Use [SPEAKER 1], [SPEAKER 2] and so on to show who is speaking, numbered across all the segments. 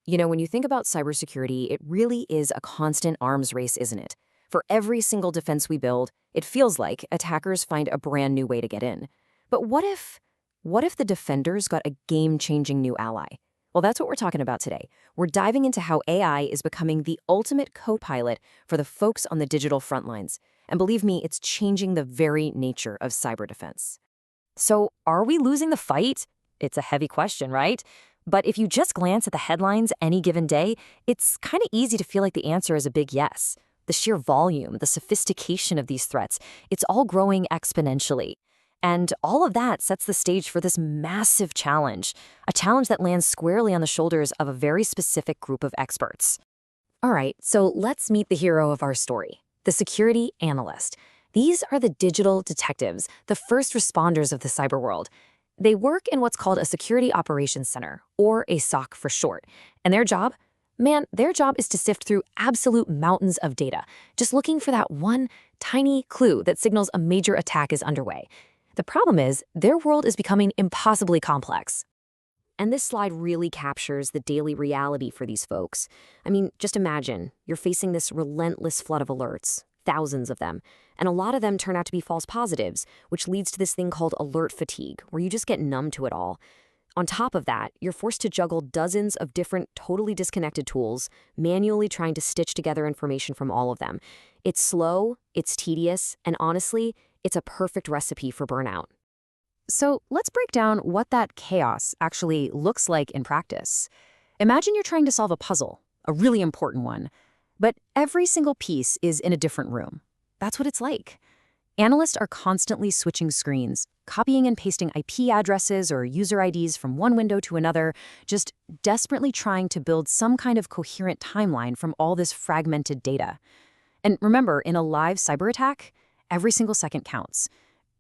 [SPEAKER 1] When you think about cybersecurity, it really is a constant arms race, isn't it? For every single defense we build, it feels like attackers find a brand new way to get in. But what if the defenders got a game-changing new ally? Well, that's what we're talking about today. We're diving into how AI is becoming the ultimate co-pilot for the folks on the digital front lines. And believe me, it's changing the very nature of cyber defense. So, are we losing the fight? It's a heavy question, right? But if you just glance at the headlines any given day, it's kind of easy to feel like the answer is a big yes. The sheer volume, the sophistication of these threats, it's all growing exponentially. And all of that sets the stage for this massive challenge, a challenge that lands squarely on the shoulders of a very specific group of experts. All right, so let's meet the hero of our story, the security analyst. These are the digital detectives, the first responders of the cyber world. They work in what's called a Security Operations Center, or a SOC for short. And their job? Their job is to sift through absolute mountains of data, just looking for that one tiny clue that signals a major attack is underway. The problem is, their world is becoming impossibly complex. And this slide really captures the daily reality for these folks. Just imagine, you're facing this relentless flood of alerts, thousands of them, and a lot of them turn out to be false positives, which leads to this thing called alert fatigue, where you just get numb to it all. On top of that, you're forced to juggle dozens of different, totally disconnected tools, manually trying to stitch together information from all of them. It's slow, it's tedious, and honestly, it's a perfect recipe for burnout. So let's break down what that chaos actually looks like in practice. Imagine you're trying to solve a puzzle, a really important one, but every single piece is in a different room. That's what it's like. Analysts are constantly switching screens, copying and pasting IP addresses or user IDs from one window to another, just desperately trying to build some kind of coherent timeline from all this fragmented data. And remember, in a live cyber attack, every single second counts.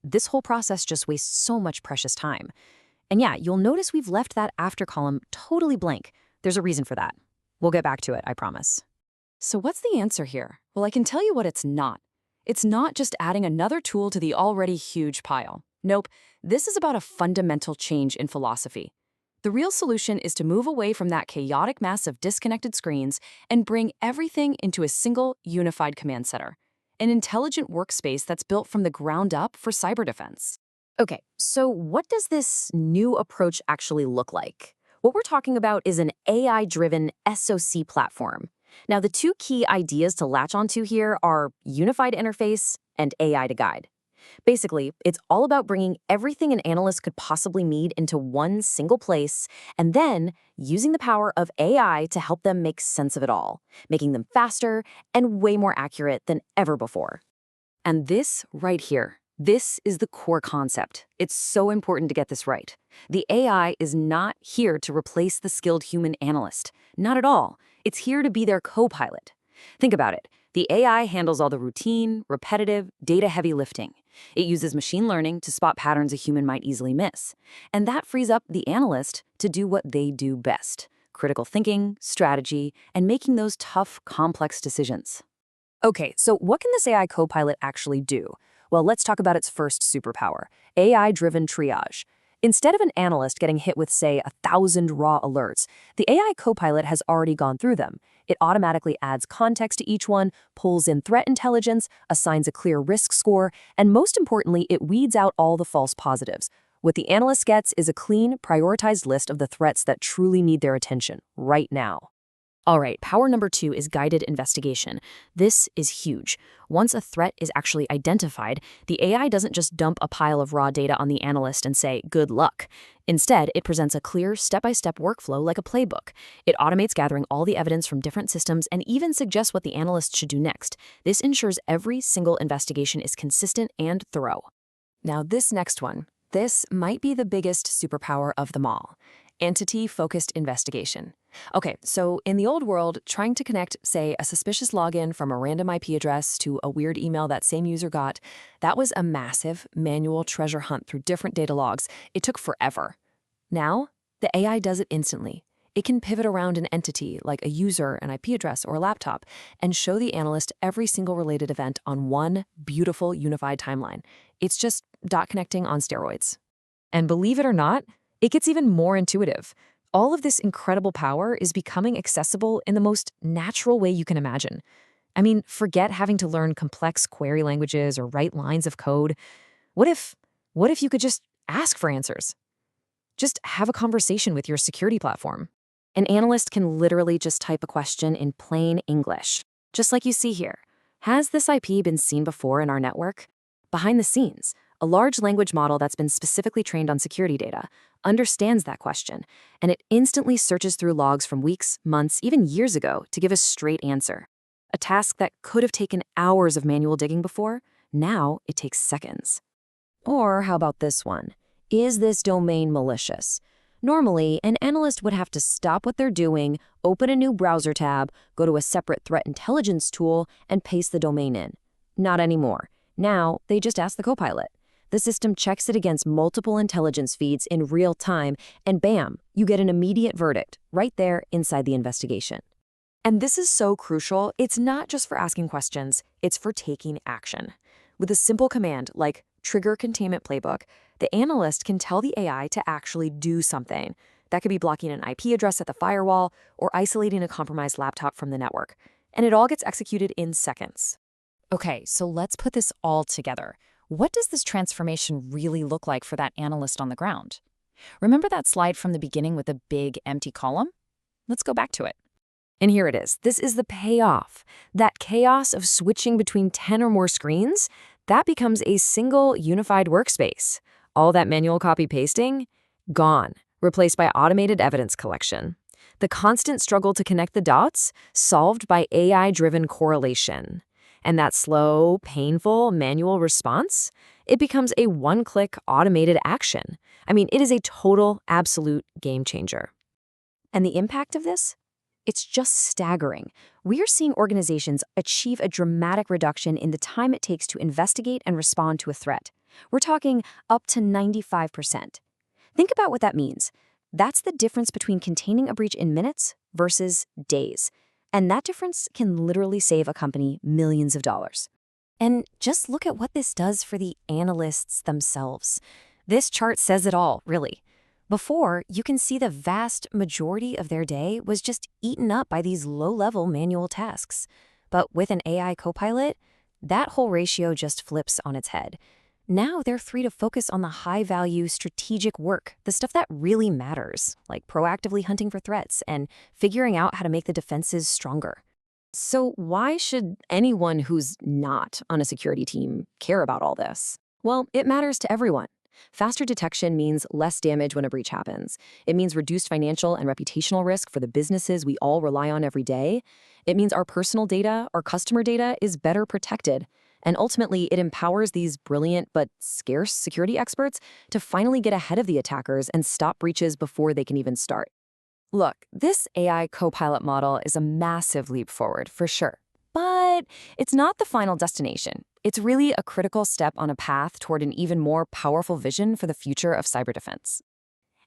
[SPEAKER 1] This whole process just wastes so much precious time. And yeah, you'll notice we've left that after column totally blank. There's a reason for that. We'll get back to it, I promise.
[SPEAKER 2] So what's the answer here? Well, I can tell you what it's not. It's not just adding another tool to the already huge pile. Nope, this is about a fundamental change in philosophy. The real solution is to move away from that chaotic mess of disconnected screens and bring everything into a single, unified command center. An intelligent workspace that's built from the ground up for cyber defense.
[SPEAKER 1] Okay, so what does this new approach actually look like? What we're talking about is an AI-driven SOC platform. Now, the two key ideas to latch onto here are unified interface and AI to guide. Basically, it's all about bringing everything an analyst could possibly need into one single place, and then using the power of AI to help them make sense of it all, making them faster and way more accurate than ever before. And this right here, this is the core concept. It's so important to get this right. The AI is not here to replace the skilled human analyst. Not at all. It's here to be their co-pilot. Think about it. The AI handles all the routine, repetitive, data-heavy lifting. It uses machine learning to spot patterns a human might easily miss. And that frees up the analyst to do what they do best: critical thinking, strategy, and making those tough, complex decisions. Okay, so what can this AI co-pilot actually do? Well, let's talk about its first superpower, AI-driven triage. Instead of an analyst getting hit with, say, 1,000 raw alerts, the AI co-pilot has already gone through them. It automatically adds context to each one, pulls in threat intelligence, assigns a clear risk score, and most importantly, it weeds out all the false positives. What the analyst gets is a clean, prioritized list of the threats that truly need their attention right now. All right, power number 2 is guided investigation. This is huge. Once a threat is actually identified, the AI doesn't just dump a pile of raw data on the analyst and say, good luck. Instead, it presents a clear, step-by-step workflow like a playbook. It automates gathering all the evidence from different systems and even suggests what the analyst should do next. This ensures every single investigation is consistent and thorough.
[SPEAKER 2] Now this next one, this might be the biggest superpower of them all. Entity-focused investigation. Okay, so in the old world, trying to connect, say, a suspicious login from a random IP address to a weird email that same user got, that was a massive, manual treasure hunt through different data logs. It took forever. Now, the AI does it instantly. It can pivot around an entity, like a user, an IP address, or a laptop, and show the analyst every single related event on one beautiful, unified timeline. It's just dot connecting on steroids. And believe it or not, it gets even more intuitive. all of this incredible power is becoming accessible in the most natural way you can imagine. I mean, forget having to learn complex query languages or write lines of code. What if, what if you could just ask for answers? Just have a conversation with your security platform.
[SPEAKER 1] An analyst can literally just type a question in plain English, just like you see here. Has this IP been seen before in our network? Behind the scenes, a large language model that's been specifically trained on security data understands that question, and it instantly searches through logs from weeks, months, even years ago to give a straight answer. A task that could have taken hours of manual digging before, now it takes seconds. Or how about this one? Is this domain malicious? Normally, an analyst would have to stop what they're doing, open a new browser tab, go to a separate threat intelligence tool, and paste the domain in. Not anymore. Now, they just ask the copilot. The system checks it against multiple intelligence feeds in real time, and bam, you get an immediate verdict right there inside the investigation.
[SPEAKER 2] And this is so crucial. It's not just for asking questions, it's for taking action. With a simple command like trigger containment playbook, the analyst can tell the AI to actually do something. That could be blocking an IP address at the firewall or isolating a compromised laptop from the network. And it all gets executed in seconds. Okay, so let's put this all together. What does this transformation really look like for that analyst on the ground? Remember that slide from the beginning with the big empty column? Let's go back to it.
[SPEAKER 1] And here it is. This is the payoff. That chaos of switching between 10 or more screens, that becomes a single unified workspace. All that manual copy-pasting, gone, replaced by automated evidence collection. The constant struggle to connect the dots, solved by AI-driven correlation. And that slow, painful manual response, it becomes a one-click automated action. I mean, it is a total, absolute game changer. And the impact of this? It's just staggering. We are seeing organizations achieve a dramatic reduction in the time it takes to investigate and respond to a threat. We're talking up to 95%. Think about what that means. That's the difference between containing a breach in minutes versus days. And that difference can literally save a company millions of dollars. And just look at what this does for the analysts themselves. This chart says it all, really. Before, you can see the vast majority of their day was just eaten up by these low-level manual tasks. But with an AI copilot, that whole ratio just flips on its head. Now they're free to focus on the high-value strategic work, the stuff that really matters, like proactively hunting for threats and figuring out how to make the defenses stronger. So why should anyone who's not on a security team care about all this? Well, it matters to everyone. Faster detection means less damage when a breach happens. It means reduced financial and reputational risk for the businesses we all rely on every day. It means our personal data, our customer data, is better protected. And ultimately, it empowers these brilliant but scarce security experts to finally get ahead of the attackers and stop breaches before they can even start. Look, this AI copilot model is a massive leap forward, for sure. But it's not the final destination. It's really a critical step on a path toward an even more powerful vision for the future of cyber defense.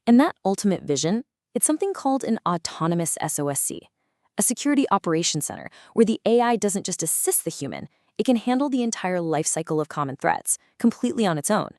[SPEAKER 1] And that ultimate vision, it's something called an autonomous SOSC, a security operations center where the AI doesn't just assist the human, it can handle the entire life cycle of common threats completely on its own,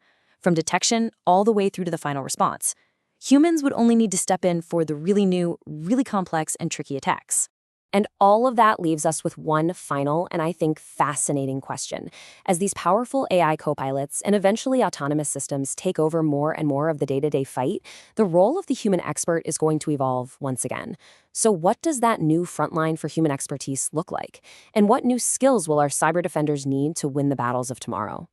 [SPEAKER 1] from detection all the way through to the final response. Humans would only need to step in for the really new, really complex and tricky attacks. And all of that leaves us with one final and I think fascinating question. As these powerful AI copilots and eventually autonomous systems take over more and more of the day-to-day fight, the role of the human expert is going to evolve once again. So what does that new frontline for human expertise look like? And what new skills will our cyber defenders need to win the battles of tomorrow?